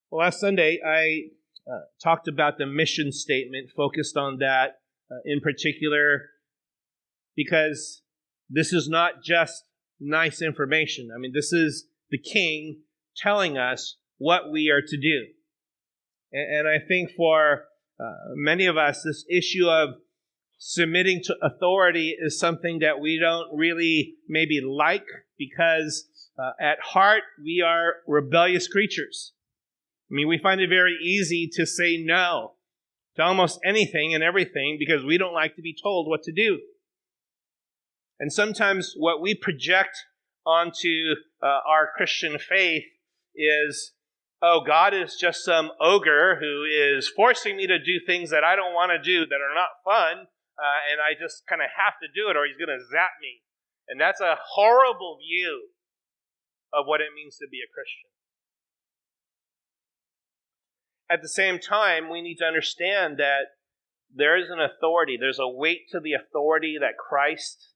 Well, last Sunday, I talked about the mission statement, focused on that in particular, because this is not just nice information. I mean, this is the King telling us what we are to do. And I think for many of us, this issue of submitting to authority is something that we don't really maybe like, because at heart, we are rebellious creatures. I mean, we find it very easy to say no to almost anything and everything because we don't like to be told what to do. And sometimes what we project onto our Christian faith is, oh, God is just some ogre who is forcing me to do things that I don't want to do, that are not fun, and I just kind of have to do it or he's going to zap me. And that's a horrible view of what it means to be a Christian. At the same time, we need to understand that there is an authority. There's a weight to the authority that Christ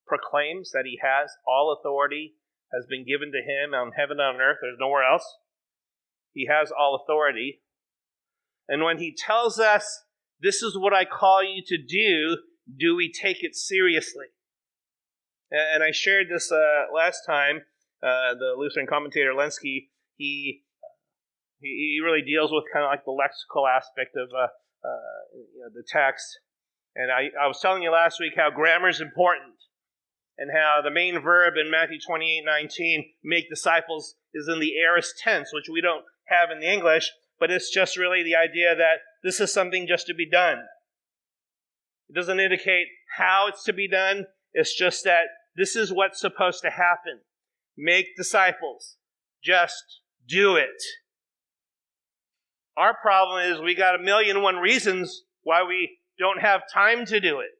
proclaims, that he has. All authority has been given to him on heaven and on earth. There's nowhere else. He has all authority. And when he tells us, this is what I call you to do we take it seriously? And I shared this last time. The Lutheran commentator Lenski, he really deals with kind of like the lexical aspect of the text. And I was telling you last week how grammar is important, and how the main verb in Matthew 28:19, make disciples, is in the aorist tense, which we don't have in the English, but it's just really the idea that this is something just to be done. It doesn't indicate how it's to be done. It's just that this is what's supposed to happen. Make disciples. Just do it. Our problem is we got 1,000,001 reasons why we don't have time to do it.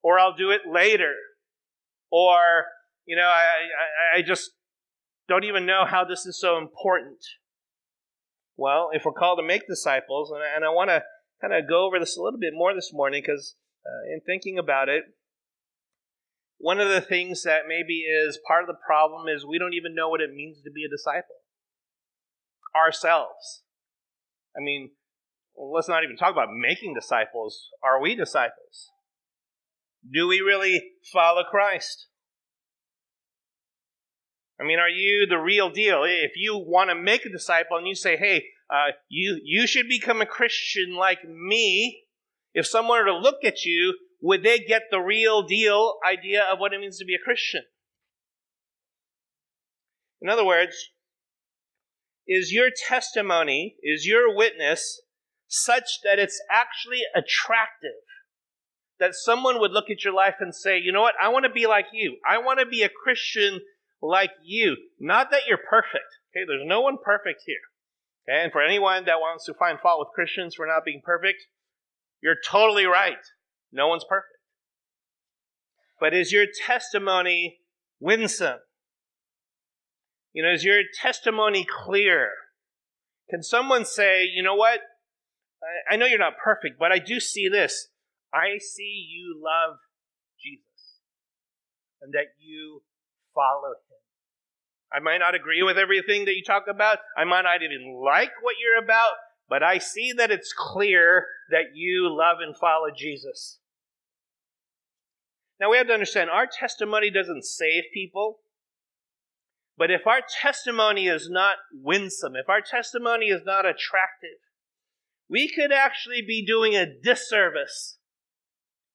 Or I'll do it later. Or, I just don't even know how this is so important. Well, if we're called to make disciples, and I want to kind of go over this a little bit more this morning, because in thinking about it, one of the things that maybe is part of the problem is we don't even know what it means to be a disciple ourselves. I mean, let's not even talk about making disciples. Are we disciples? Do we really follow Christ? I mean, are you the real deal? If you want to make a disciple and you say, hey, you should become a Christian like me, if someone were to look at you, would they get the real deal idea of what it means to be a Christian? In other words, is your testimony, is your witness such that it's actually attractive? That someone would look at your life and say, you know what, I want to be like you. I want to be a Christian like you. Not that you're perfect. Okay, there's no one perfect here. Okay, and for anyone that wants to find fault with Christians for not being perfect, you're totally right. No one's perfect. But is your testimony winsome? Is your testimony clear? Can someone say, you know what? I know you're not perfect, but I do see this. I see you love Jesus and that you follow him. I might not agree with everything that you talk about. I might not even like what you're about, but I see that it's clear that you love and follow Jesus. Now we have to understand, our testimony doesn't save people. But if our testimony is not winsome, if our testimony is not attractive, we could actually be doing a disservice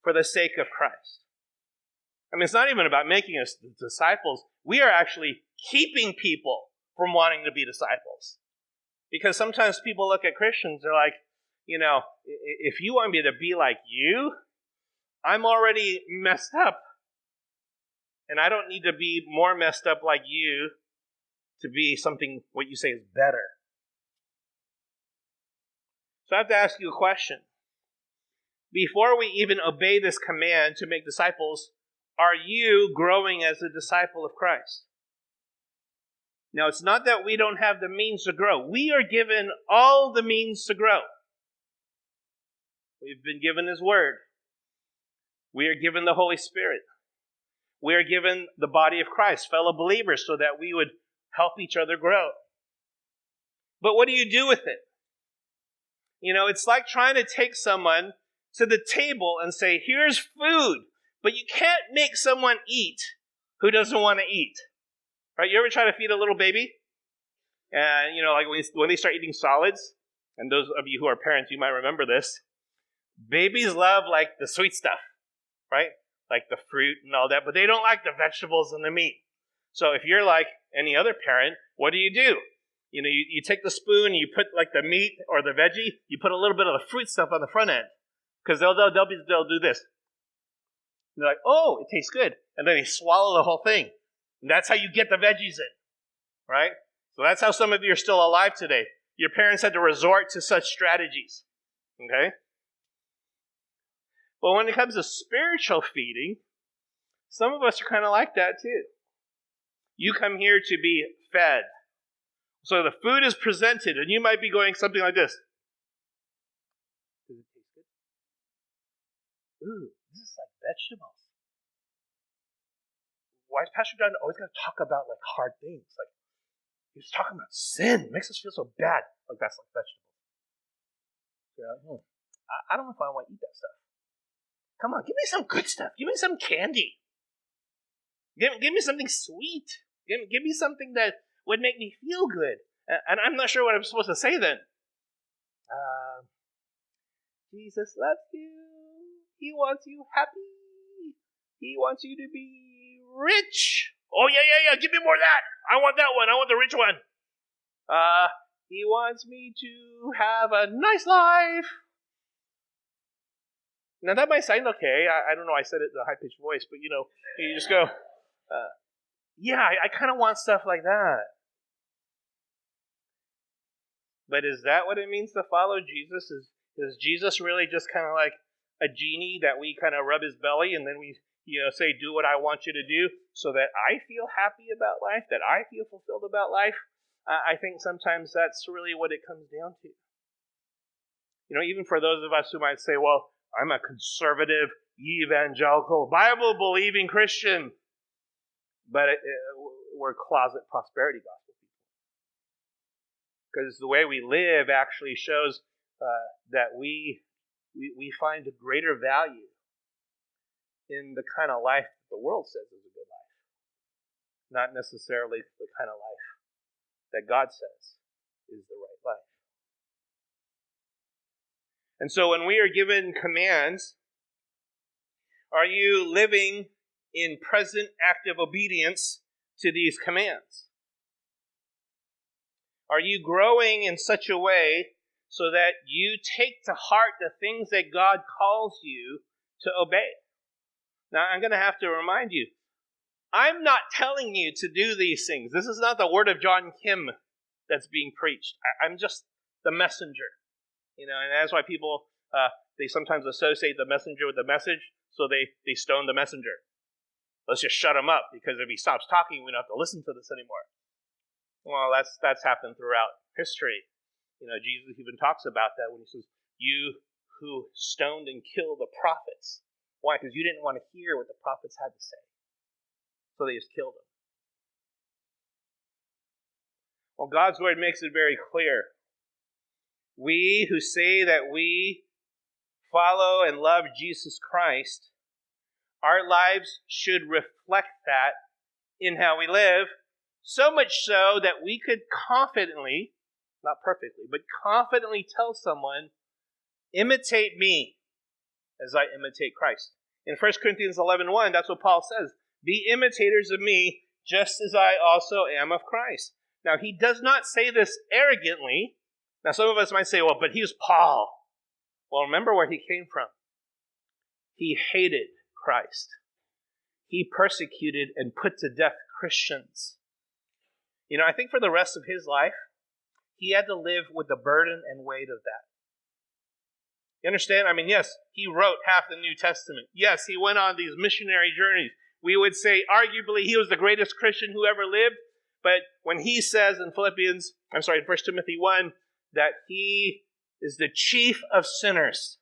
for the sake of Christ. I mean, it's not even about making us disciples. We are actually keeping people from wanting to be disciples. Because sometimes people look at Christians, they're like, if you want me to be like you, I'm already messed up. And I don't need to be more messed up like you to be something, what you say is better. So I have to ask you a question. Before we even obey this command to make disciples, are you growing as a disciple of Christ? Now, it's not that we don't have the means to grow. We are given all the means to grow. We've been given his word. We are given the Holy Spirit. We are given the body of Christ, fellow believers, so that we would help each other grow. But what do you do with it? It's like trying to take someone to the table and say, here's food, but you can't make someone eat who doesn't want to eat. Right? You ever try to feed a little baby? And, like when they start eating solids, and those of you who are parents, you might remember this. Babies love, like, the sweet stuff, right? Like the fruit and all that, but they don't like the vegetables and the meat. So if you're like any other parent, what do? You take the spoon and you put, like, the meat or the veggie, you put a little bit of the fruit stuff on the front end. Because they'll do this. And they're like, oh, it tastes good. And then they swallow the whole thing. And that's how you get the veggies in, right? So that's how some of you are still alive today. Your parents had to resort to such strategies, okay? But when it comes to spiritual feeding, some of us are kind of like that too. You come here to be fed. So the food is presented, and you might be going something like this. Does it taste good? Ooh, this is like vegetables. Why is Pastor John always going to talk about, like, hard things? Like, he's talking about sin. It makes us feel so bad. Like, that's like vegetables. I don't know if I want to eat that stuff. Come on, give me some good stuff. Give me some candy. Give me something sweet. Give me something that would make me feel good. And I'm not sure what I'm supposed to say then. Jesus loves you. He wants you happy. He wants you to be rich. Oh, yeah. Give me more of that. I want that one. I want the rich one. He wants me to have a nice life. Now, that might sound okay. I don't know. I said it in a high-pitched voice, but, you just go, I kind of want stuff like that. But is that what it means to follow Jesus? Is Jesus really just kind of like a genie that we kind of rub his belly and then we say, do what I want you to do so that I feel happy about life, that I feel fulfilled about life? I think sometimes that's really what it comes down to. Even for those of us who might say, well, I'm a conservative, evangelical, Bible-believing Christian, but we're closet prosperity gospel people. Because the way we live actually shows that we find a greater value in the kind of life the world says is a good life, not necessarily the kind of life that God says is the right life. And so when we are given commands, are you living in present active obedience to these commands? Are you growing in such a way so that you take to heart the things that God calls you to obey? Now, I'm going to have to remind you, I'm not telling you to do these things. This is not the word of John Kim that's being preached. I'm just the messenger. And that's why people, they sometimes associate the messenger with the message, so they stone the messenger. Let's just shut him up, because if he stops talking, we don't have to listen to this anymore. Well, that's happened throughout history. Jesus even talks about that when he says, you who stoned and killed the prophets. Why? Because you didn't want to hear what the prophets had to say. So they just killed them. Well, God's word makes it very clear. We who say that we follow and love Jesus Christ, our lives should reflect that in how we live, so much so that we could confidently, not perfectly, but confidently tell someone, imitate me as I imitate Christ. In 1 Corinthians 11:1, that's what Paul says. Be imitators of me, just as I also am of Christ. Now, he does not say this arrogantly. Now, some of us might say, well, but he's Paul. Well, remember where he came from. He hated Christ. He persecuted and put to death Christians. I think for the rest of his life, he had to live with the burden and weight of that. You understand? Yes, he wrote half the New Testament. Yes, he went on these missionary journeys. We would say, arguably, he was the greatest Christian who ever lived. But when he says in 1 Timothy 1, that he is the chief of sinners,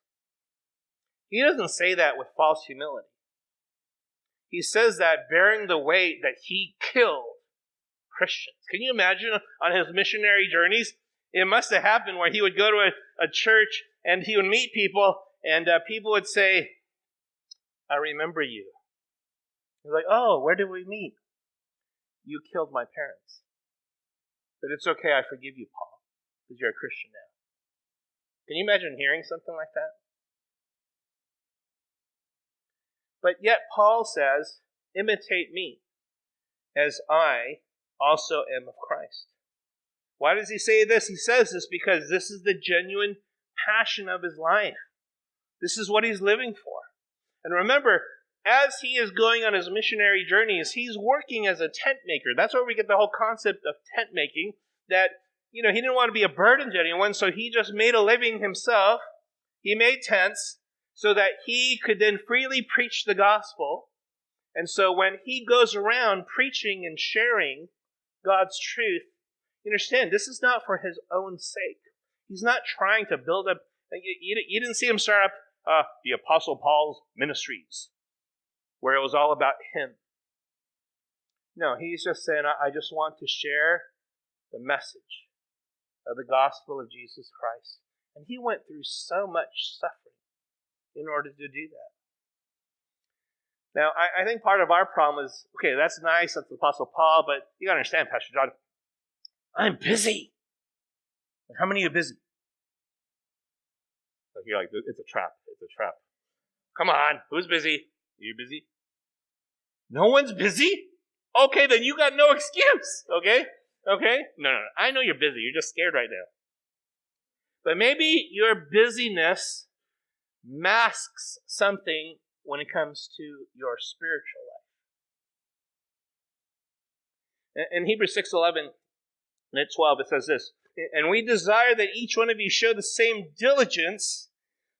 he doesn't say that with false humility. He says that bearing the weight that he killed Christians. Can you imagine on his missionary journeys, it must have happened where he would go to a church and he would meet people, and people would say, I remember you. He's like, oh, where did we meet? You killed my parents. But it's okay, I forgive you, Paul, because you're a Christian now. Can you imagine hearing something like that? But yet Paul says, imitate me, as I also am of Christ. Why does he say this? He says this because this is the genuine passion of his life. This is what he's living for. And remember, as he is going on his missionary journeys, he's working as a tent maker. That's where we get the whole concept of tent making, that, he didn't want to be a burden to anyone, so he just made a living himself. He made tents so that he could then freely preach the gospel. And so when he goes around preaching and sharing God's truth, you understand, this is not for his own sake. He's not trying to build up. You didn't see him start up the Apostle Paul's ministries, where it was all about him. No, he's just saying, I just want to share the message of the gospel of Jesus Christ. And he went through so much suffering in order to do that. Now, I think part of our problem is, okay, that's nice, that's the Apostle Paul, but you got to understand, Pastor John, I'm busy. How many of you are busy? So you're like, it's a trap. It's a trap. Come on, who's busy? Are you busy? No one's busy? Okay, then you got no excuse. Okay? No. I know you're busy. You're just scared right now. But maybe your busyness masks something when it comes to your spiritual life. In Hebrews 6:11 and 12, it says this, and we desire that each one of you show the same diligence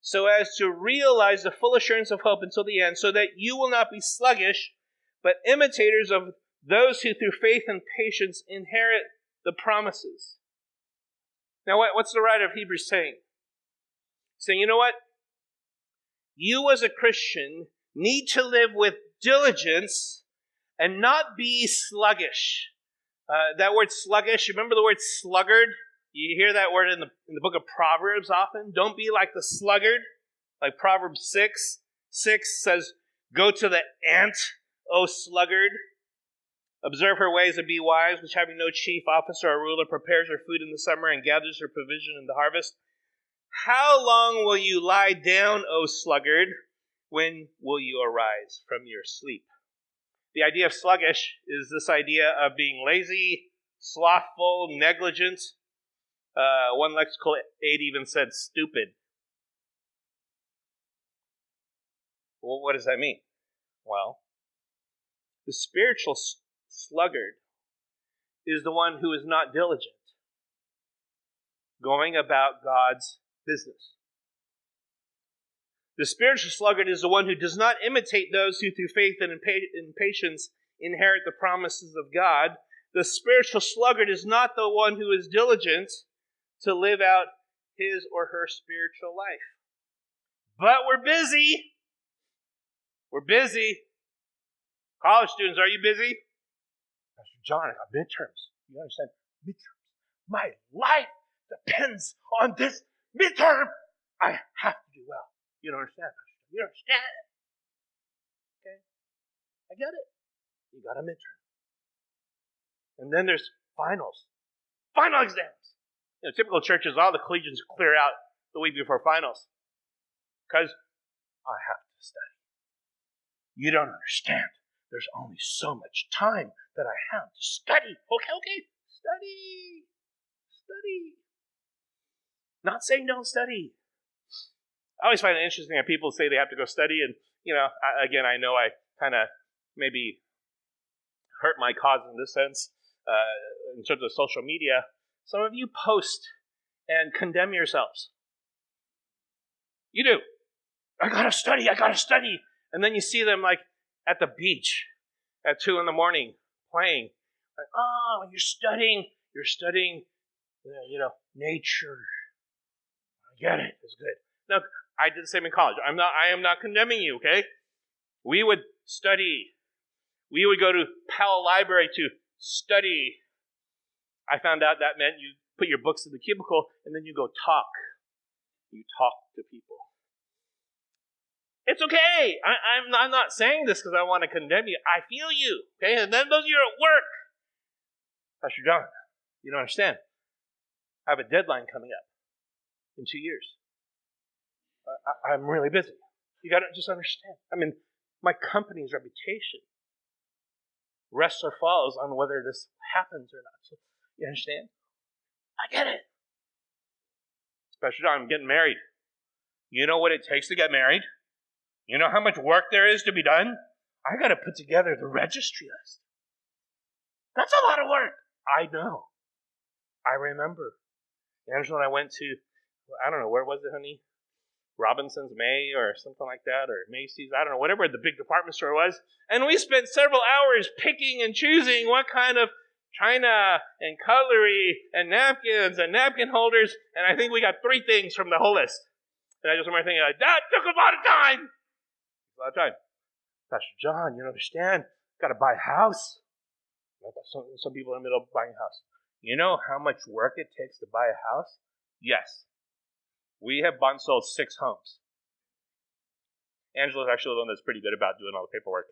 so as to realize the full assurance of hope until the end, so that you will not be sluggish, but imitators of those who through faith and patience inherit the promises. Now, what's the writer of Hebrews saying? Saying, you know what? You as a Christian need to live with diligence and not be sluggish. That word sluggish, remember the word sluggard? You hear that word in the book of Proverbs often. Don't be like the sluggard. Like Proverbs 6. 6 says, go to the ant, O sluggard. Observe her ways and be wise, which having no chief officer or ruler prepares her food in the summer and gathers her provision in the harvest. How long will you lie down, O sluggard? When will you arise from your sleep? The idea of sluggish is this idea of being lazy, slothful, negligent. One lexical aid even said stupid. Well, what does that mean? Well, the spiritual sluggard is the one who is not diligent, going about God's business. The spiritual sluggard is the one who does not imitate those who through faith and in patience inherit the promises of God. The spiritual sluggard is not the one who is diligent to live out his or her spiritual life. But we're busy. We're busy. College students, are you busy? Pastor John, I got midterms. You understand? Midterms. My life depends on this midterm. I have to do well. You don't understand, Pastor. You don't understand. Okay? I get it. You got a midterm. And then there's finals. Final exams. Typical churches, all the collegians clear out the week before finals. Because I have to study. You don't understand. There's only so much time that I have to study. Okay. Study. Not saying don't study. I always find it interesting that people say they have to go study, and, I know I kind of maybe hurt my cause in this sense, in terms of social media. Some of you post and condemn yourselves. You do. I gotta study. And then you see them like at the beach at 2 a.m. playing. Like, oh, you're studying, nature. I get it. It's good. Now, I did the same in college. I am not condemning you, okay? We would study. We would go to Powell Library to study. I found out that meant you put your books in the cubicle, and then you go talk. You talk to people. It's okay. I'm not saying this because I want to condemn you. I feel you. Okay, and then those of you at work, Pastor John, you don't understand. I have a deadline coming up in 2 years. I'm really busy. You got to just understand. I mean, my company's reputation rests or falls on whether this happens or not. So, you understand? I get it. Pastor John, I'm getting married. You know what it takes to get married? You know how much work there is to be done? I got to put together the registry list. That's a lot of work. I know. I remember. Angela and I went to, I don't know, where was it, honey? Robinson's May or something like that, or Macy's, I don't know, whatever the big department store was. And we spent several hours picking and choosing what kind of china and cutlery and napkins and napkin holders. And I think we got 3 things from the whole list. And I just remember thinking, that took a lot of time. A lot of time. Pastor John, you don't understand. Got to buy a house. Some people are in the middle of buying a house. You know how much work it takes to buy a house? Yes. We have bought and sold 6 homes. Angela's actually the one that's pretty good about doing all the paperwork.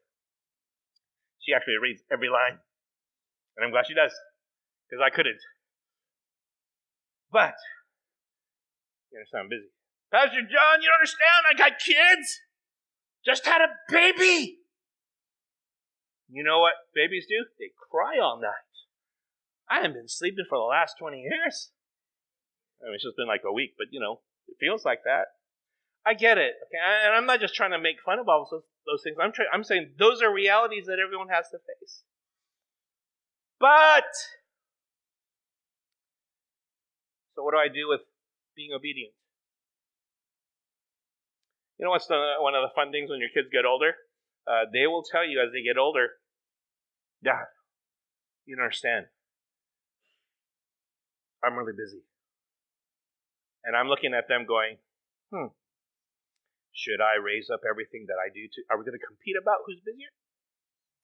She actually reads every line. And I'm glad she does. Because I couldn't. But, you understand, I'm busy. Pastor John, you don't understand. I got kids. Just had a baby. You know what babies do? They cry all night. I haven't been sleeping for the last 20 years. I mean, it's just been like a week, but it feels like that. I get it. Okay? And I'm not just trying to make fun of all those things. I'm saying those are realities that everyone has to face. But, so what do I do with being obedient? You know what's one of the fun things when your kids get older? They will tell you as they get older, Dad, you don't understand. I'm really busy. And I'm looking at them going, should I raise up everything that I do are we going to compete about who's busier?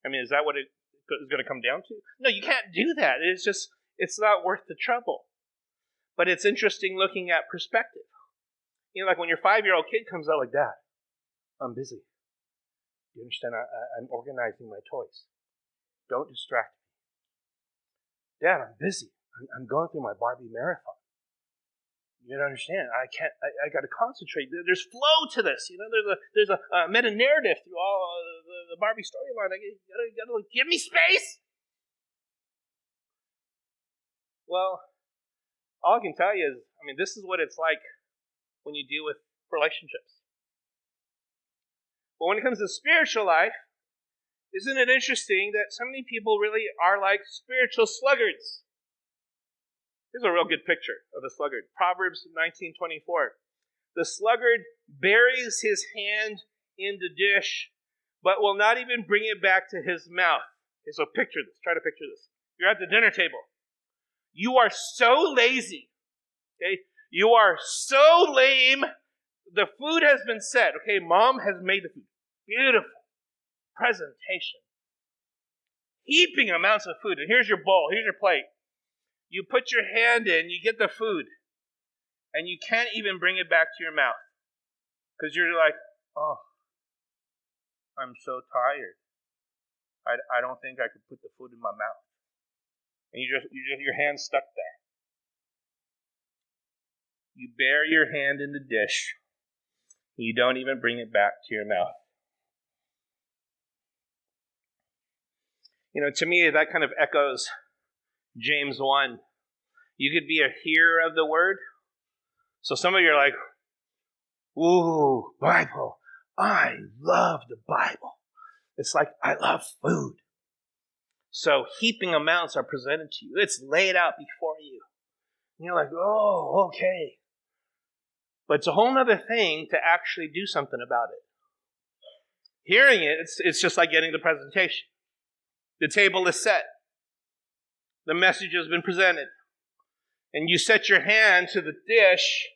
I mean, is that what it is going to come down to? No, you can't do that. It's not worth the trouble. But it's interesting looking at perspective. Like when your 5-year-old kid comes out like, Dad, I'm busy. You understand? I'm organizing my toys. Don't distract me. Dad, I'm busy. I'm going through my Barbie marathon. You don't understand. I can't. I got to concentrate. There's flow to this. There's a meta narrative through all the Barbie storyline. You gotta give me space. Well, all I can tell you is, this is what it's like when you deal with relationships. But when it comes to spiritual life, isn't it interesting that so many people really are like spiritual sluggards? Here's a real good picture of a sluggard. Proverbs 19:24. The sluggard buries his hand in the dish, but will not even bring it back to his mouth. Okay, so picture this. Try to picture this. You're at the dinner table. You are so lazy. Okay? You are so lame. The food has been set. Okay, Mom has made the food. Beautiful. Presentation. Heaping amounts of food. And here's your bowl. Here's your plate. You put your hand in, you get the food, and you can't even bring it back to your mouth. Because you're like, oh, I'm so tired. I don't think I could put the food in my mouth. And your hand's stuck there. You bury your hand in the dish. You don't even bring it back to your mouth. To me, that kind of echoes James 1. You could be a hearer of the word. So some of you are like, ooh, Bible. I love the Bible. It's like I love food. So heaping amounts are presented to you. It's laid out before you. And you're like, oh, okay. But it's a whole other thing to actually do something about it. Hearing it, it's just like getting the presentation. The table is set. The message has been presented. And you set your hand to the dish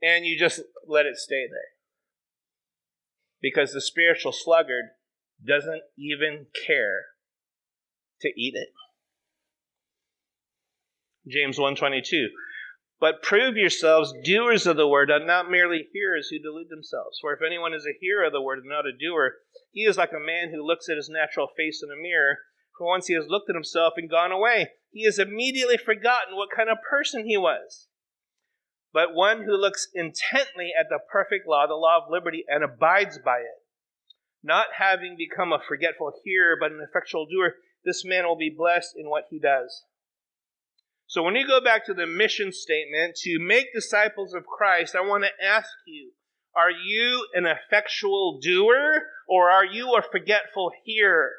and you just let it stay there. Because the spiritual sluggard doesn't even care to eat it. James 1:22. But prove yourselves doers of the word, and not merely hearers who delude themselves. For if anyone is a hearer of the word and not a doer, he is like a man who looks at his natural face in a mirror. For once he has looked at himself and gone away, he has immediately forgotten what kind of person he was. But one who looks intently at the perfect law, the law of liberty, and abides by it, not having become a forgetful hearer, but an effectual doer, this man will be blessed in what he does. So when you go back to the mission statement, to make disciples of Christ, I want to ask you, are you an effectual doer, or are you a forgetful hearer?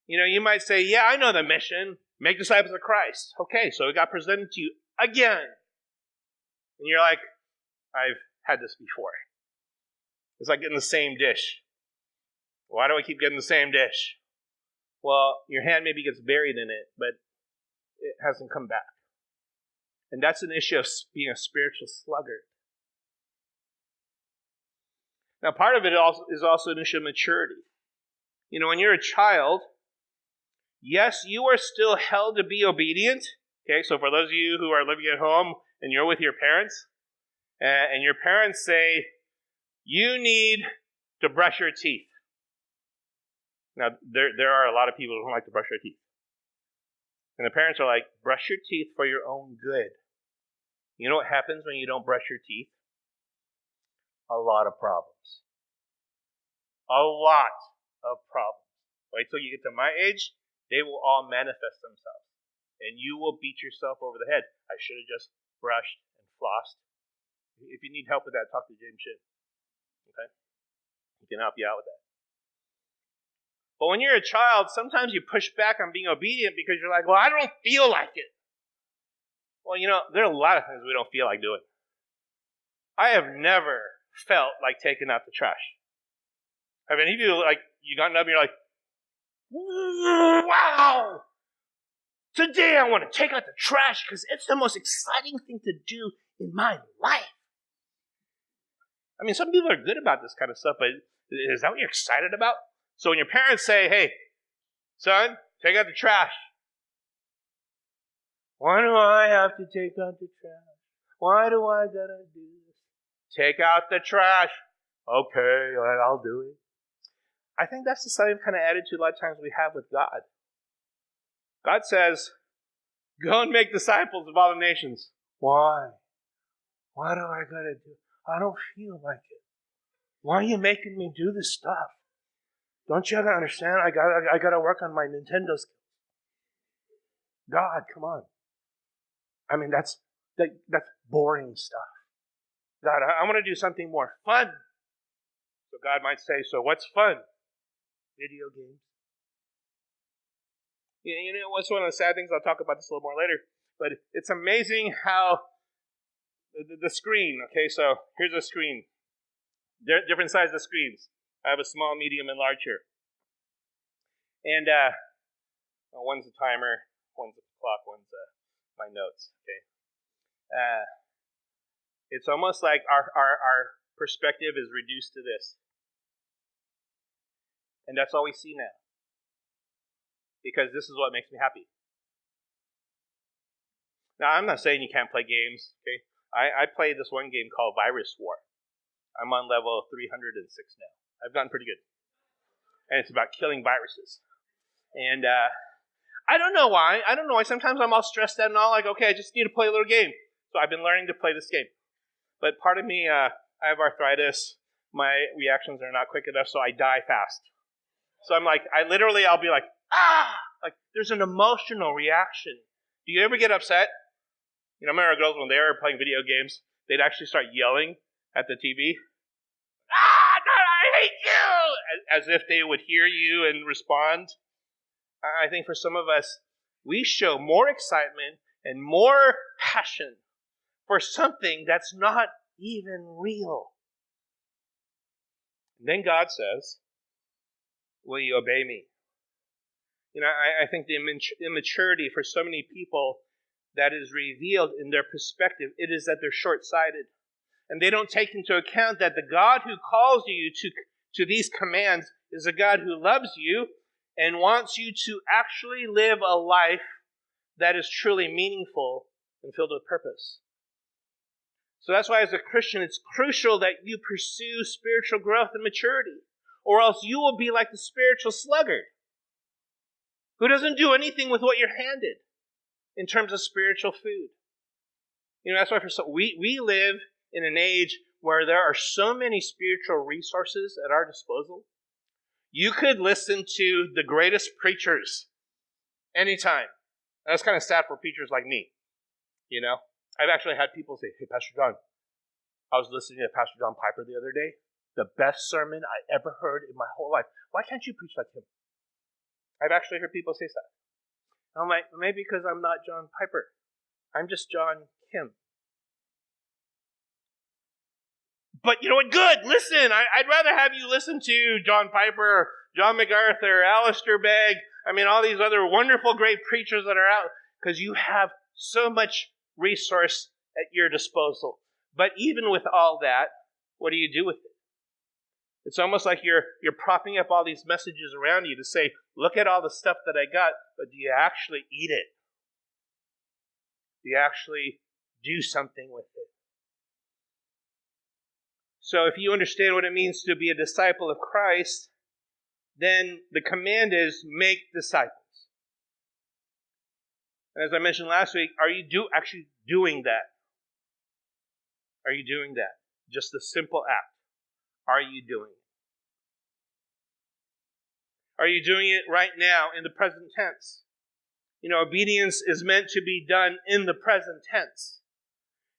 You know, you might say, yeah, I know the mission, make disciples of Christ. Okay, so it got presented to you again. And you're like, I've had this before. It's like getting the same dish. Why do I keep getting the same dish? Well, your hand maybe gets buried in it, but it hasn't come back. And that's an issue of being a spiritual sluggard. Now, part of it is also an issue of maturity. You know, when you're a child, yes, you are still held to be obedient. Okay, so for those of you who are living at home and you're with your parents, and your parents say, you need to brush your teeth. Now, there are a lot of people who don't like to brush their teeth. And the parents are like, brush your teeth for your own good. You know what happens when you don't brush your teeth? A lot of problems. A lot of problems. Wait till you get to my age, they will all manifest themselves. And you will beat yourself over the head. I should have just brushed and flossed. If you need help with that, talk to James Schiff. Okay? He can help you out with that. But when you're a child, sometimes you push back on being obedient because you're like, well, I don't feel like it. Well, you know, there are a lot of things we don't feel like doing. I have never felt like taking out the trash. Have any of you, like, you gotten up and you're like, wow, today I want to take out the trash because it's the most exciting thing to do in my life. I mean, some people are good about this kind of stuff, but is that what you're excited about? So when your parents say, hey, son, take out the trash. Why do I have to take out the trash? Why do I gotta do this? Take out the trash. Okay, I'll do it. I think that's the same kind of attitude a lot of times we have with God. God says, go and make disciples of all the nations. Why? Why do I gotta do it? I don't feel like it. Why are you making me do this stuff? Don't you ever understand? I gotta work on my Nintendo skills. God, come on. I mean, that's boring stuff. God, I want to do something more fun. So God might say, so what's fun? Video games. You know, what's one of the sad things? I'll talk about this a little more later. But it's amazing how the screen, okay, so here's a screen. Different sizes of screens. I have a small, medium, and large here. And one's a timer, one's a clock, one's my notes. Okay. It's almost like our perspective is reduced to this. And that's all we see now. Because this is what makes me happy. Now, I'm not saying you can't play games. Okay. I played this one game called Virus War. I'm on level 306 now. I've gotten pretty good. And it's about killing viruses. And I don't know why. Sometimes I'm all stressed out and all like, okay, I just need to play a little game. So I've been learning to play this game. But part of me, I have arthritis. My reactions are not quick enough, so I die fast. So I'm like, I'll be like, like there's an emotional reaction. Do you ever get upset? You know, I remember girls when they were playing video games, they'd actually start yelling at the TV. God, I hate you! As if they would hear you and respond. I think for some of us, we show more excitement and more passion for something that's not even real. And then God says, will you obey me? You know, I think the immaturity for so many people that is revealed in their perspective, it is that they're short-sighted. And they don't take into account that the God who calls you to these commands is a God who loves you and wants you to actually live a life that is truly meaningful and filled with purpose. So that's why as a Christian, it's crucial that you pursue spiritual growth and maturity, or else you will be like the spiritual sluggard who doesn't do anything with what you're handed in terms of spiritual food. That's why we live in an age where there are so many spiritual resources at our disposal. You could listen to the greatest preachers anytime. That's kind of sad for preachers like me. I've actually had people say, "Hey, Pastor John, I was listening to Pastor John Piper the other day. The best sermon I ever heard in my whole life. Why can't you preach like him?" I've actually heard people say that. I'm like, maybe because I'm not John Piper. I'm just John Kim. But you know what? Good. Listen, I'd rather have you listen to John Piper, John MacArthur, Alistair Begg. All these other wonderful, great preachers that are out, because you have so much resource at your disposal. But even with all that, what do you do with it? It's almost like you're propping up all these messages around you to say, look at all the stuff that I got, but do you actually eat it? Do you actually do something with it? So if you understand what it means to be a disciple of Christ, then the command is make disciples. And as I mentioned last week, are you actually doing that? Are you doing that? Just a simple act. Are you doing it? Are you doing it right now in the present tense? Obedience is meant to be done in the present tense.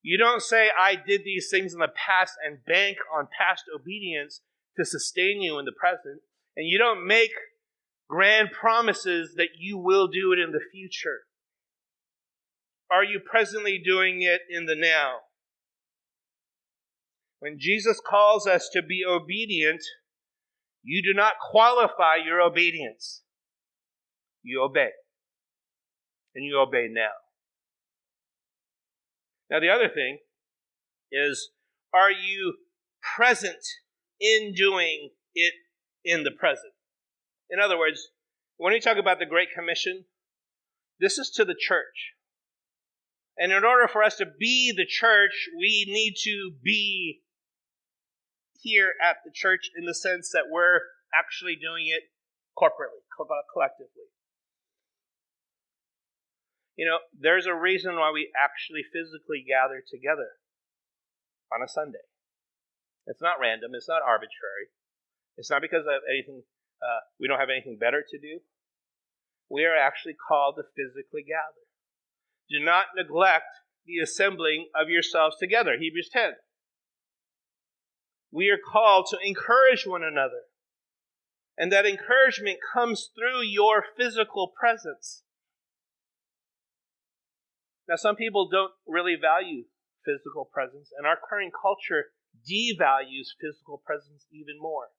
You don't say, I did these things in the past and bank on past obedience to sustain you in the present. And you don't make grand promises that you will do it in the future. Are you presently doing it in the now? When Jesus calls us to be obedient, you do not qualify your obedience. You obey. And you obey now. Now the other thing is, are you present in doing it in the present? In other words, when we talk about the Great Commission, this is to the church. And in order for us to be the church, we need to be here at the church in the sense that we're actually doing it corporately, collectively. There's a reason why we actually physically gather together on a Sunday. It's not random. It's not arbitrary. It's not because of anything. We don't have anything better to do. We are actually called to physically gather. Do not neglect the assembling of yourselves together. Hebrews 10. We are called to encourage one another. And that encouragement comes through your physical presence. Now, some people don't really value physical presence, and our current culture devalues physical presence even more.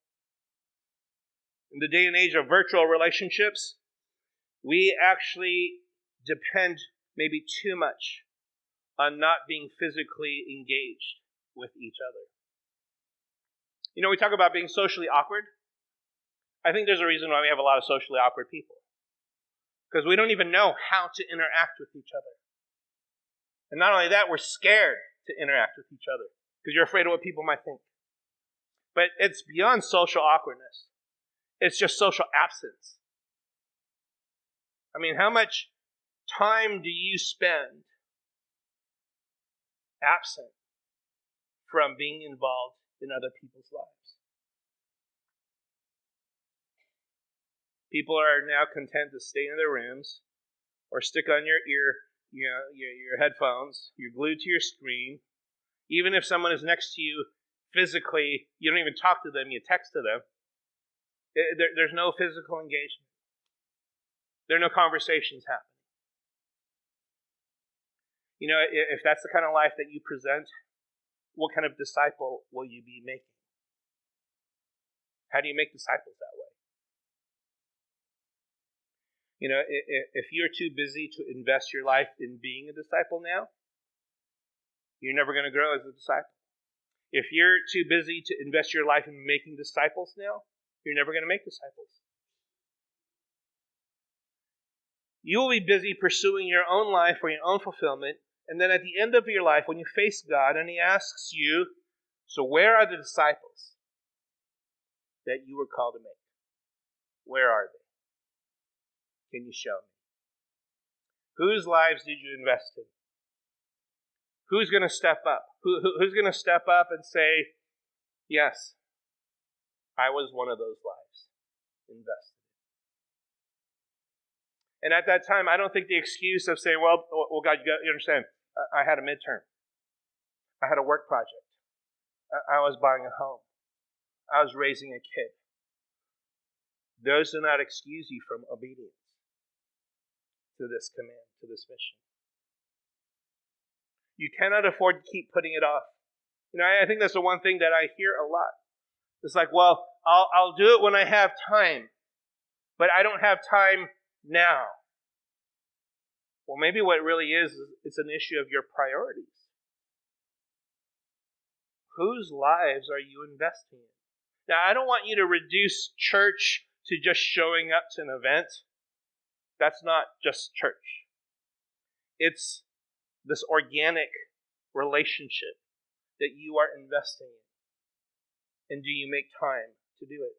In the day and age of virtual relationships, we actually depend maybe too much on not being physically engaged with each other. We talk about being socially awkward. I think there's a reason why we have a lot of socially awkward people. Because we don't even know how to interact with each other. And not only that, we're scared to interact with each other because you're afraid of what people might think. But it's beyond social awkwardness. It's just social absence. How much time do you spend absent from being involved in other people's lives? People are now content to stay in their rooms or stick on your headphones. You're glued to your screen. Even if someone is next to you physically, you don't even talk to them, you text to them. There's no physical engagement. There are no conversations happening. If that's the kind of life that you present, what kind of disciple will you be making? How do you make disciples that way? If you're too busy to invest your life in being a disciple now, you're never going to grow as a disciple. If you're too busy to invest your life in making disciples now, you're never going to make disciples. You will be busy pursuing your own life for your own fulfillment. And then at the end of your life, when you face God and he asks you, so where are the disciples that you were called to make? Where are they? Can you show me? Whose lives did you invest in? Who's going to step up? Who's going to step up and say, yes, I was one of those lives invested. And at that time, I don't think the excuse of saying, well, God, you understand, I had a midterm. I had a work project. I was buying a home. I was raising a kid. Those do not excuse you from obedience to this command, to this mission. You cannot afford to keep putting it off. I think that's the one thing that I hear a lot. It's like, well, I'll do it when I have time, but I don't have time now. Well, maybe what it really is it's an issue of your priorities. Whose lives are you investing in? Now, I don't want you to reduce church to just showing up to an event. That's not just church. It's this organic relationship that you are investing in. And do you make time to do it?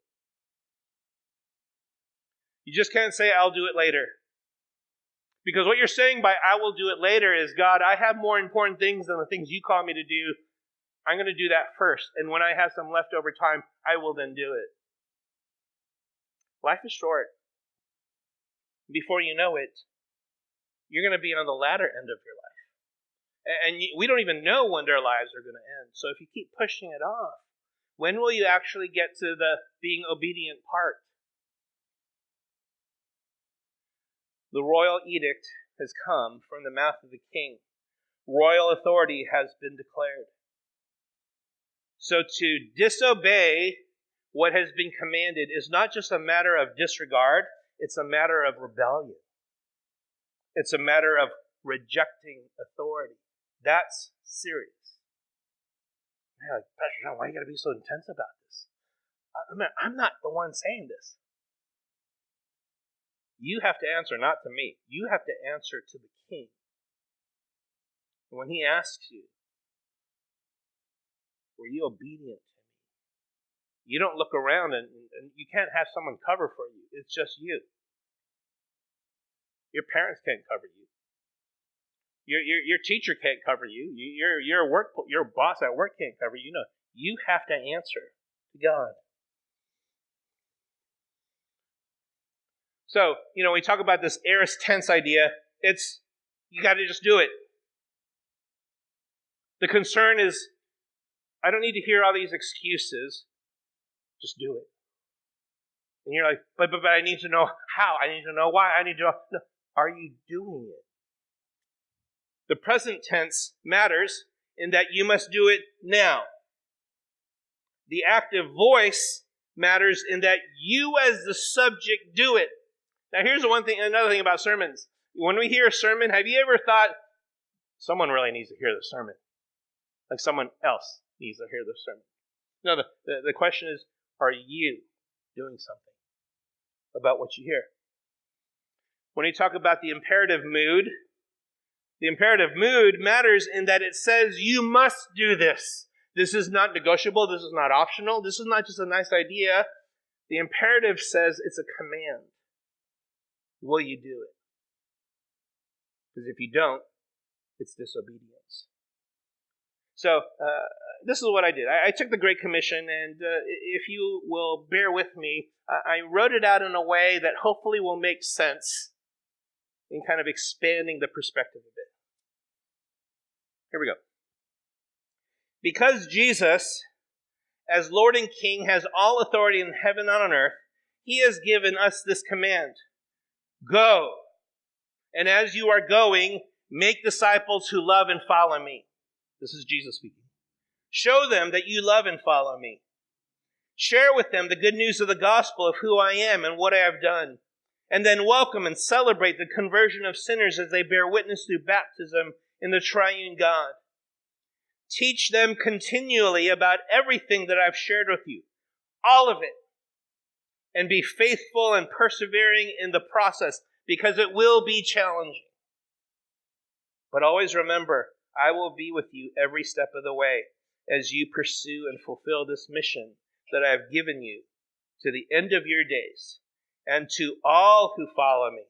You just can't say, I'll do it later. Because what you're saying by I will do it later is, God, I have more important things than the things you call me to do. I'm going to do that first. And when I have some leftover time, I will then do it. Life is short. Before you know it, you're going to be on the latter end of your life. And we don't even know when our lives are going to end. So if you keep pushing it off, when will you actually get to the being obedient part? The royal edict has come from the mouth of the king. Royal authority has been declared. So to disobey what has been commanded is not just a matter of disregard, it's a matter of rebellion. It's a matter of rejecting authority. That's serious. Like, Pastor John, why you got to be so intense about this? I'm not the one saying this. You have to answer not to me. You have to answer to the king. And when he asks you, were you obedient to me? You don't look around and you can't have someone cover for you. It's just you. Your parents can't cover you. Your teacher can't cover you. Your boss at work can't cover you. No, you have to answer to God. So, we talk about this aorist tense idea. It's, you got to just do it. The concern is, I don't need to hear all these excuses. Just do it. And you're like, but I need to know how. I need to know why. I need to know. No. Are you doing it? The present tense matters in that you must do it now. The active voice matters in that you as the subject do it. Now here's another thing about sermons. When we hear a sermon, have you ever thought, someone really needs to hear the sermon? Like someone else needs to hear the sermon. No, the question is, are you doing something about what you hear? When you talk about the imperative mood matters in that it says you must do this. This is not negotiable. This is not optional. This is not just a nice idea. The imperative says it's a command. Will you do it? Because if you don't, it's disobedience. So, this is what I did. I took the Great Commission, and if you will bear with me, I wrote it out in a way that hopefully will make sense in kind of expanding the perspective a bit. Here we go. Because Jesus, as Lord and King, has all authority in heaven and on earth, he has given us this command. Go. And as you are going, make disciples who love and follow me. This is Jesus speaking. Show them that you love and follow me. Share with them the good news of the gospel of who I am and what I have done. And then welcome and celebrate the conversion of sinners as they bear witness through baptism in the triune God. Teach them continually about everything that I've shared with you. All of it. And be faithful and persevering in the process. because it will be challenging. But always remember, I will be with you every step of the way as you pursue and fulfill this mission that I have given you to the end of your days, and to all who follow me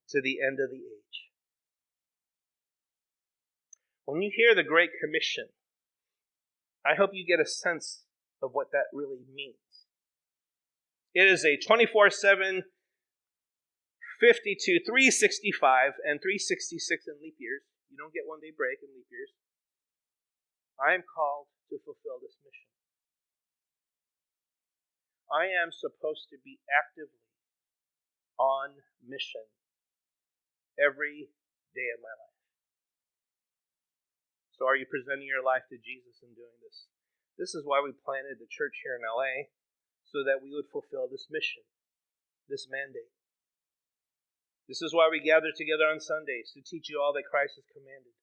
to the end of the age. When you hear the Great Commission, I hope you get a sense of what that really means. It is a 24/7, 52, 365, and 366 in leap years. You don't get one day break in leap years. I am called to fulfill this mission. I am supposed to be actively on mission every day of my life. So are you presenting your life to Jesus in doing this? This is why we planted the church here in LA, so that we would fulfill this mission, this mandate. This is why we gather together on Sundays, to teach you all that Christ has commanded.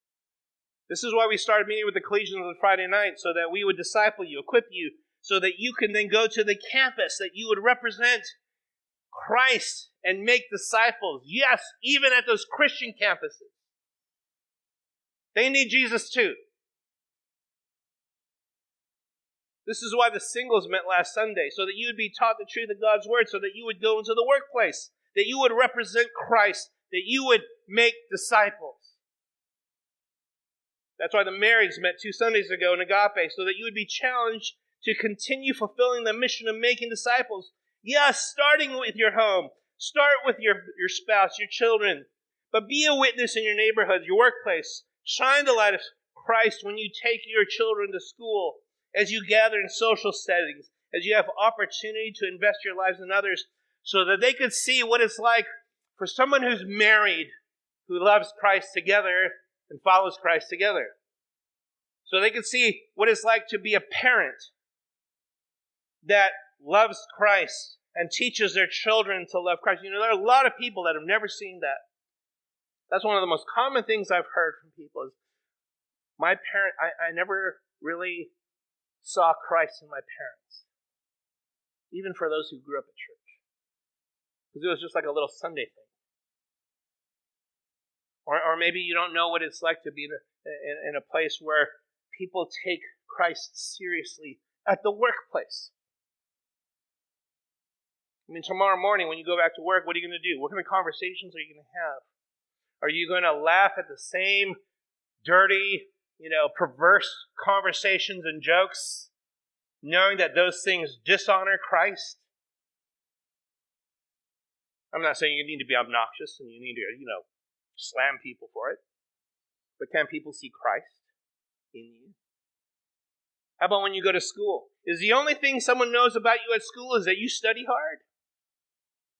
This is why we started meeting with the Collegians on Friday night, so that we would disciple you, equip you, so that you can then go to the campus, that you would represent Christ and make disciples. Yes, even at those Christian campuses. They need Jesus too. This is why the singles met last Sunday, so that you would be taught the truth of God's word, so that you would go into the workplace, that you would represent Christ, that you would make disciples. That's why the marrieds met 2 Sundays ago in Agape, so that you would be challenged to continue fulfilling the mission of making disciples. Yes, starting with your home. Start with your spouse, your children. But be a witness in your neighborhood, your workplace. Shine the light of Christ when you take your children to school, as you gather in social settings, as you have opportunity to invest your lives in others, so that they could see what it's like for someone who's married, who loves Christ together and follows Christ together. So they could see what it's like to be a parent that loves Christ and teaches their children to love Christ. You know, there are a lot of people that have never seen that. That's one of the most common things I've heard from people is, my parent, I never really saw Christ in my parents. Even for those who grew up at church. Because it was just like a little Sunday thing. Or maybe you don't know what it's like to be in a place where people take Christ seriously at the workplace. I mean, tomorrow morning when you go back to work, what are you going to do? What kind of conversations are you going to have? Are you going to laugh at the same dirty, perverse conversations and jokes, knowing that those things dishonor Christ? I'm not saying you need to be obnoxious and you need to, slam people for it. But can people see Christ in you? How about when you go to school? Is the only thing someone knows about you at school is that you study hard?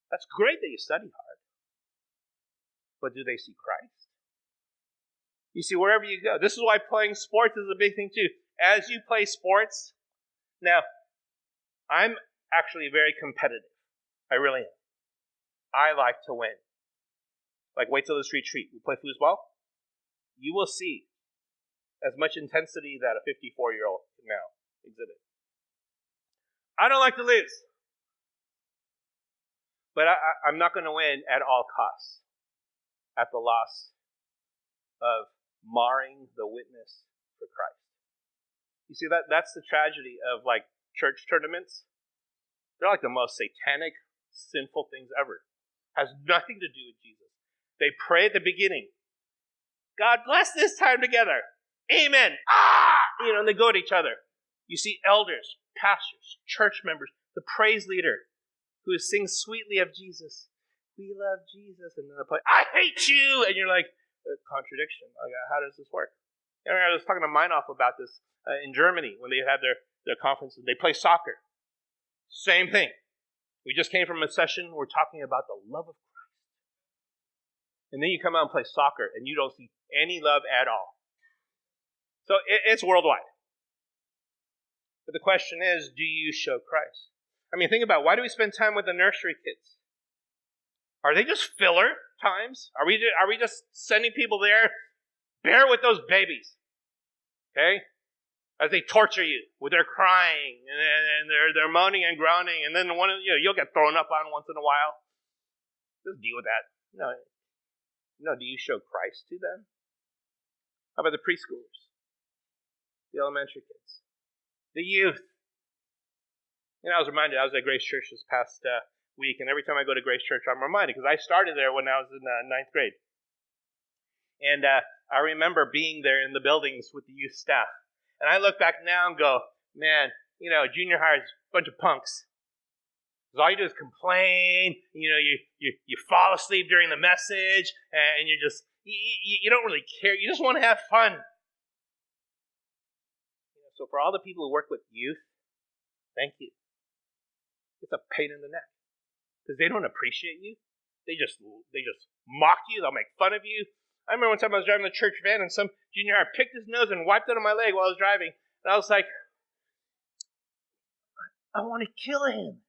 That's great that you study hard. But do they see Christ? You see, wherever you go. This is why playing sports is a big thing too. As you play sports, now, I'm actually very competitive. I really am. I like to win. Like, wait till this retreat. We play foosball. You will see as much intensity that a 54-year-old can now exhibit. I don't like to lose. But I'm not going to win at all costs, at the loss of marring the witness for Christ. You see, that's the tragedy of like church tournaments. They're like the most satanic, sinful things ever. Has nothing to do with Jesus. They pray at the beginning. God bless this time together. Amen. And they go at each other. You see elders, pastors, church members, the praise leader who sings sweetly of Jesus. We love Jesus. And then they play, I hate you. And you're like, contradiction. Like, how does this work? And I was talking to Meinhof about this in Germany when they had their conferences. They play soccer. Same thing. We just came from a session where we're talking about the love of Christ. And then you come out and play soccer and you don't see any love at all. So it's worldwide. But the question is, do you show Christ? I mean, think about, why do we spend time with the nursery kids? Are they just filler times? Are we just sending people there? Bear with those babies. Okay? As they torture you with their crying and their moaning and groaning, and then you'll get thrown up on once in a while. Just deal with that. No. No, do you show Christ to them? How about the preschoolers? The elementary kids? The youth? I was reminded, I was at Grace Church this past week, and every time I go to Grace Church, I'm reminded, because I started there when I was in ninth grade. And I remember being there in the buildings with the youth staff. And I look back now and go, man, junior high is a bunch of punks. Because all you do is complain, you fall asleep during the message, and you don't really care. You just want to have fun. So for all the people who work with youth, thank you. It's a pain in the neck. Because they don't appreciate you. They just mock you. They'll make fun of you. I remember one time I was driving the church van and some junior high picked his nose and wiped it on my leg while I was driving. And I was like, I want to kill him.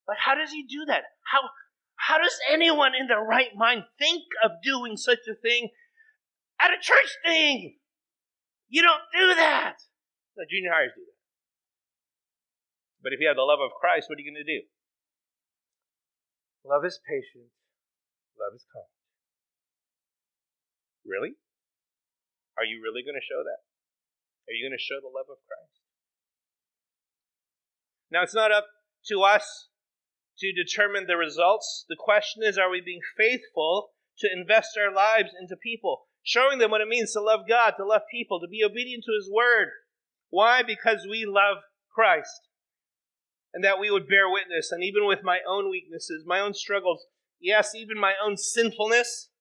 Like, how does he do that? How does anyone in their right mind think of doing such a thing at a church thing? You don't do that. No, junior hires do that. But if you have the love of Christ, what are you going to do? Love is patient. Love is kind. Really? Are you really going to show that? Are you going to show the love of Christ? Now, it's not up to us to determine the results. The question is, are we being faithful to invest our lives into people? Showing them what it means to love God, to love people, to be obedient to His Word. Why? Because we love Christ. And that we would bear witness. And even with my own weaknesses, my own struggles, yes, even my own sinfulness,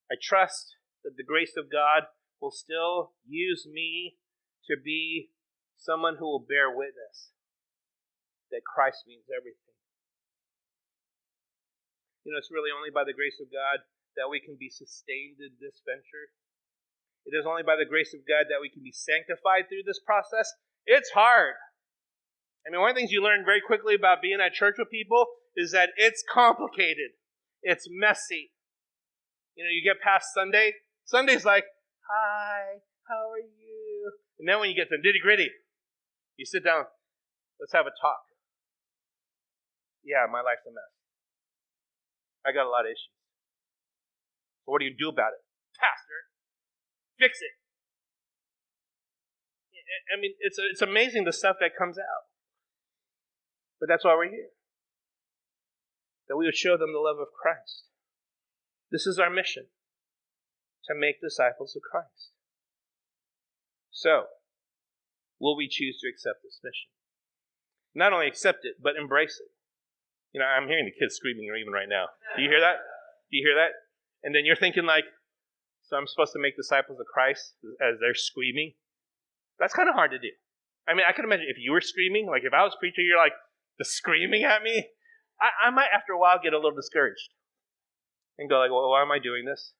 I trust that the grace of God will still use me to be someone who will bear witness that Christ means everything. It's really only by the grace of God that we can be sustained in this venture. It is only by the grace of God that we can be sanctified through this process. It's hard. One of the things you learn very quickly about being at church with people is that it's complicated. It's messy. You get past Sunday. Sunday's like, hi, how are you? And then when you get to nitty-gritty, you sit down, let's have a talk. Yeah, my life's a mess. I got a lot of issues. So what do you do about it? Pastor, fix it. It's amazing the stuff that comes out. But that's why we're here. That we would show them the love of Christ. This is our mission, to make disciples of Christ. So, will we choose to accept this mission? Not only accept it, but embrace it. I'm hearing the kids screaming even right now. Do you hear that? Do you hear that? And then you're thinking so I'm supposed to make disciples of Christ as they're screaming? That's kind of hard to do. I can imagine if you were screaming, if I was preaching, you're just screaming at me. I might, after a while, get a little discouraged. And go well, why am I doing this?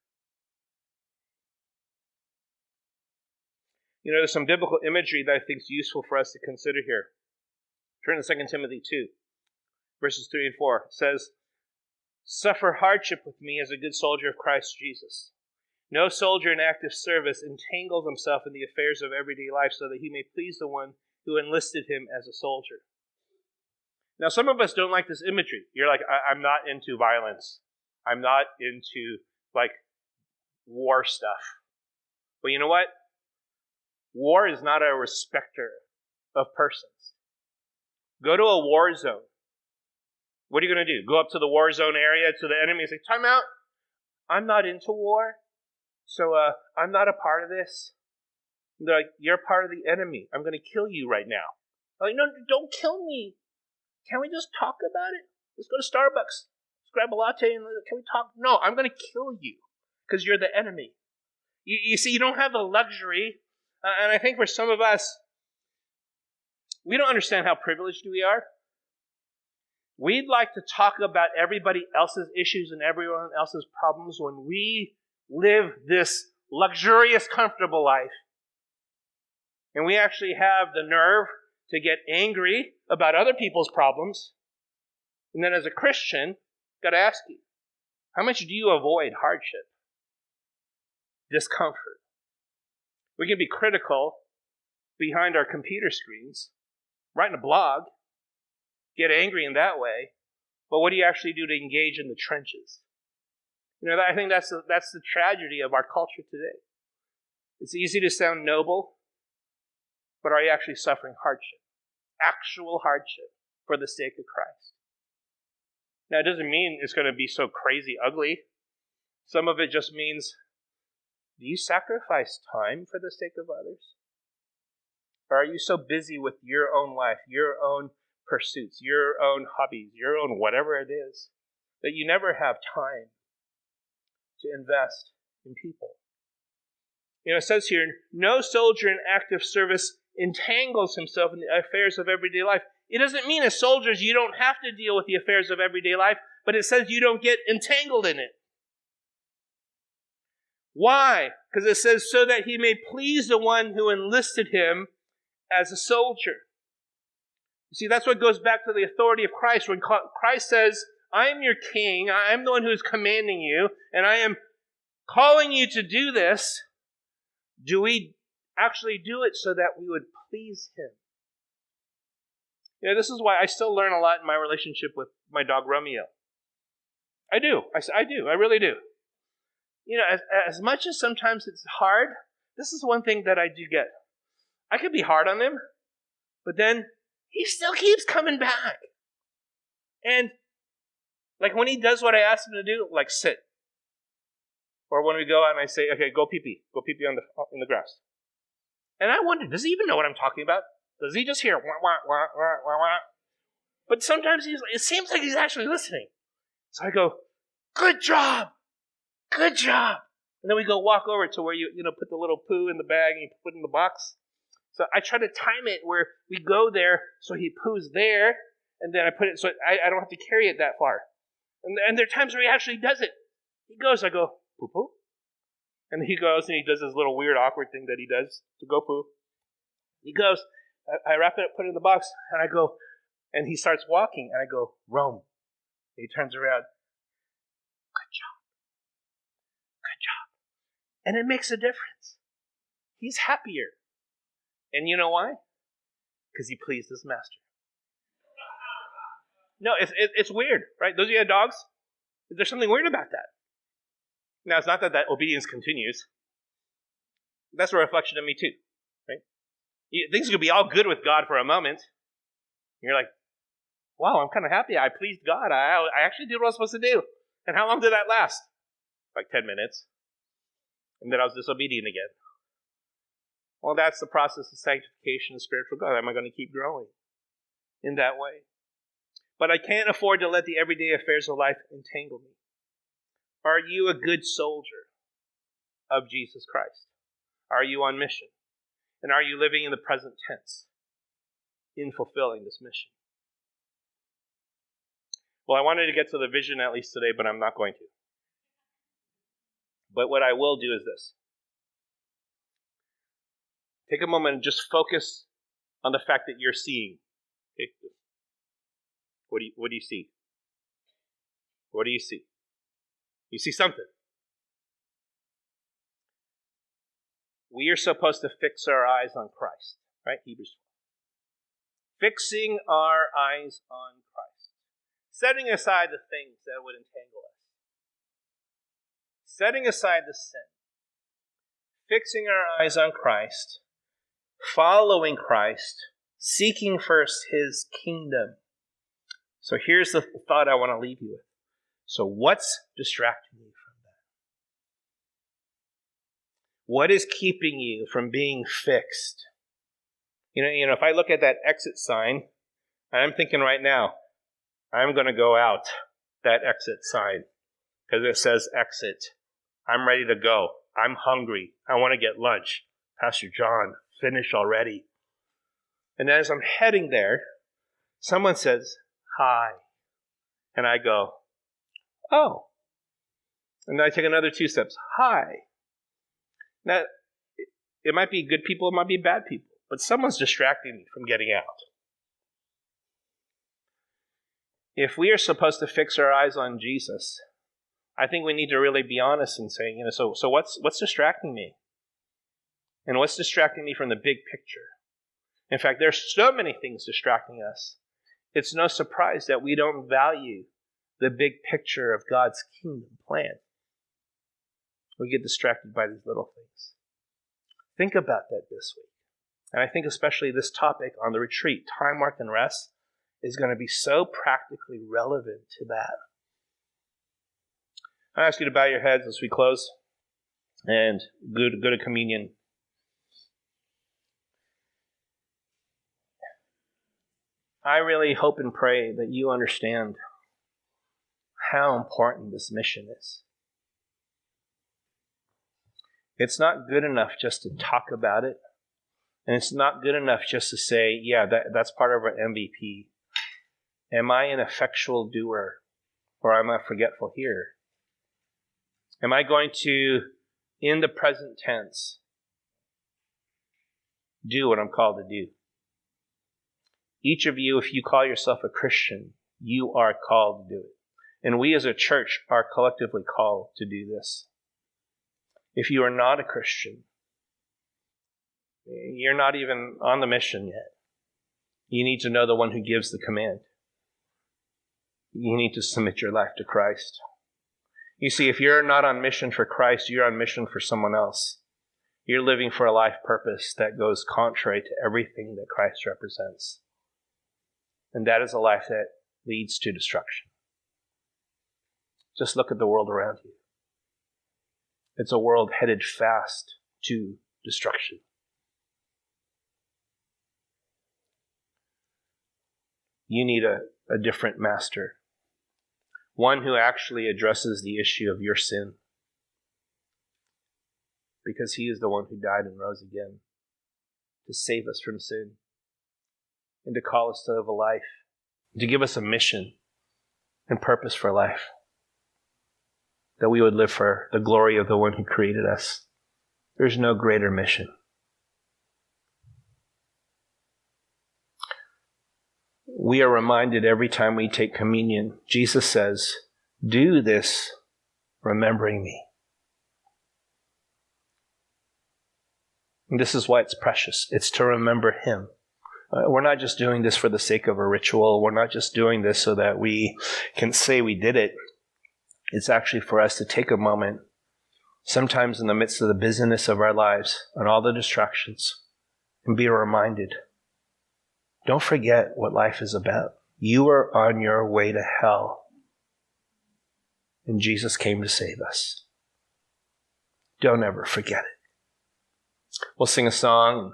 There's some biblical imagery that I think is useful for us to consider here. Turn to 2 Timothy 2, verses 3 and 4. It says, suffer hardship with me as a good soldier of Christ Jesus. No soldier in active service entangles himself in the affairs of everyday life so that he may please the one who enlisted him as a soldier. Now, some of us don't like this imagery. You're like, I'm not into violence. I'm not into, war stuff. But you know what? War is not a respecter of persons. Go to a war zone. What are you going to do? Go up to the war zone area to the enemy and say, time out. I'm not into war, so I'm not a part of this. They're like, you're part of the enemy. I'm going to kill you right now. I'm like, no, don't kill me. Can we just talk about it? Let's go to Starbucks. Let's grab a latte and can we talk? No, I'm going to kill you because you're the enemy. You see, you don't have the luxury. And I think for some of us, we don't understand how privileged we are. We'd like to talk about everybody else's issues and everyone else's problems when we live this luxurious, comfortable life. And we actually have the nerve to get angry about other people's problems. And then as a Christian, got to ask you, how much do you avoid hardship, discomfort? We can be critical behind our computer screens, writing a blog, get angry in that way. but what do you actually do to engage in the trenches? I think that's the tragedy of our culture today. It's easy to sound noble, but are you actually suffering hardship? Actual hardship for the sake of Christ. Now, it doesn't mean it's going to be so crazy ugly. Some of it just means, do you sacrifice time for the sake of others? Or are you so busy with your own life, your own pursuits, your own hobbies, your own whatever it is, that you never have time to invest in people? It says here, no soldier in active service entangles himself in the affairs of everyday life. It doesn't mean as soldiers you don't have to deal with the affairs of everyday life, but it says you don't get entangled in it. Why? Because it says, so that he may please the one who enlisted him as a soldier. You see, that's what goes back to the authority of Christ. When Christ says, I am your king, I am the one who is commanding you, and I am calling you to do this, do we actually do it so that we would please him? This is why I still learn a lot in my relationship with my dog Romeo. I do. I really do. As much as sometimes it's hard, this is one thing that I do get. I could be hard on him, but then he still keeps coming back. And like when he does what I ask him to do, like sit. Or when we go out and I say, okay, go pee-pee. Go pee-pee in the grass. And I wonder, does he even know what I'm talking about? Does he just hear wah, wah, wah, wah, wah, wah? But sometimes it seems like he's actually listening. So I go, good job. Good job. And then we go walk over to where you put the little poo in the bag and you put it in the box. So I try to time it where we go there so he poos there, and then I put it so I don't have to carry it that far. And there are times where he actually does it. He goes, I go, poo poo. And he goes and he does this little weird awkward thing that he does to go poo. He goes, I wrap it up, put it in the box, and I go, and he starts walking, and I go, Rome. And he turns around. Good job. Good job. And it makes a difference. He's happier. And you know why? Because he pleased his master. No, it's weird, right? Those of you who have dogs, there's something weird about that. Now, it's not that obedience continues. That's a reflection of me too, right? Things could be all good with God for a moment. You're like, wow, I'm kind of happy. I pleased God. I actually did what I was supposed to do. And how long did that last? Like 10 minutes. And then I was disobedient again. Well, that's the process of sanctification of spiritual growth. Am I going to keep growing in that way? But I can't afford to let the everyday affairs of life entangle me. Are you a good soldier of Jesus Christ? Are you on mission? And are you living in the present tense in fulfilling this mission? Well, I wanted to get to the vision at least today, but I'm not going to. But what I will do is this. Take a moment and just focus on the fact that you're seeing. Okay? What do you see? What do you see? You see something. We are supposed to fix our eyes on Christ, right? Hebrews 12. Fixing our eyes on Christ. Setting aside the things that would entangle us. Setting aside the sin. Fixing our eyes on Christ. Following Christ. Seeking first his kingdom. So here's the thought I want to leave you with. So what's distracting you from that? What is keeping you from being fixed? If I look at that exit sign, I'm thinking right now, I'm going to go out that exit sign because it says exit. I'm ready to go. I'm hungry. I want to get lunch. Pastor John, finish already. And as I'm heading there, someone says, hi. And I go, oh. And then I take another 2 steps. Hi. Now, it might be good people, it might be bad people, but someone's distracting me from getting out. If we are supposed to fix our eyes on Jesus, I think we need to really be honest and say, so what's distracting me? And what's distracting me from the big picture? In fact, there's so many things distracting us. It's no surprise that we don't value the big picture of God's kingdom plan. We get distracted by these little things. Think about that this week. And I think especially this topic on the retreat, time, work, and rest, is going to be so practically relevant to that. I ask you to bow your heads as we close and go to communion. I really hope and pray that you understand how important this mission is. It's not good enough just to talk about it. And it's not good enough just to say, yeah, that's part of our MVP. Am I an effectual doer or am I forgetful hearer? Am I going to, in the present tense, do what I'm called to do? Each of you, if you call yourself a Christian, you are called to do it. And we as a church are collectively called to do this. If you are not a Christian, you're not even on the mission yet. You need to know the one who gives the command. You need to submit your life to Christ. You see, if you're not on mission for Christ, you're on mission for someone else. You're living for a life purpose that goes contrary to everything that Christ represents. And that is a life that leads to destruction. Just look at the world around you. It's a world headed fast to destruction. You need a different master. One who actually addresses the issue of your sin. Because he is the one who died and rose again to save us from sin and to call us to live a life, to give us a mission and purpose for life, that we would live for the glory of the one who created us. There's no greater mission. We are reminded every time we take communion, Jesus says, do this remembering me. And this is why it's precious. It's to remember him. We're not just doing this for the sake of a ritual. We're not just doing this so that we can say we did it. It's actually for us to take a moment, sometimes in the midst of the busyness of our lives and all the distractions, and be reminded. Don't forget what life is about. You are on your way to hell, and Jesus came to save us. Don't ever forget it. We'll sing a song.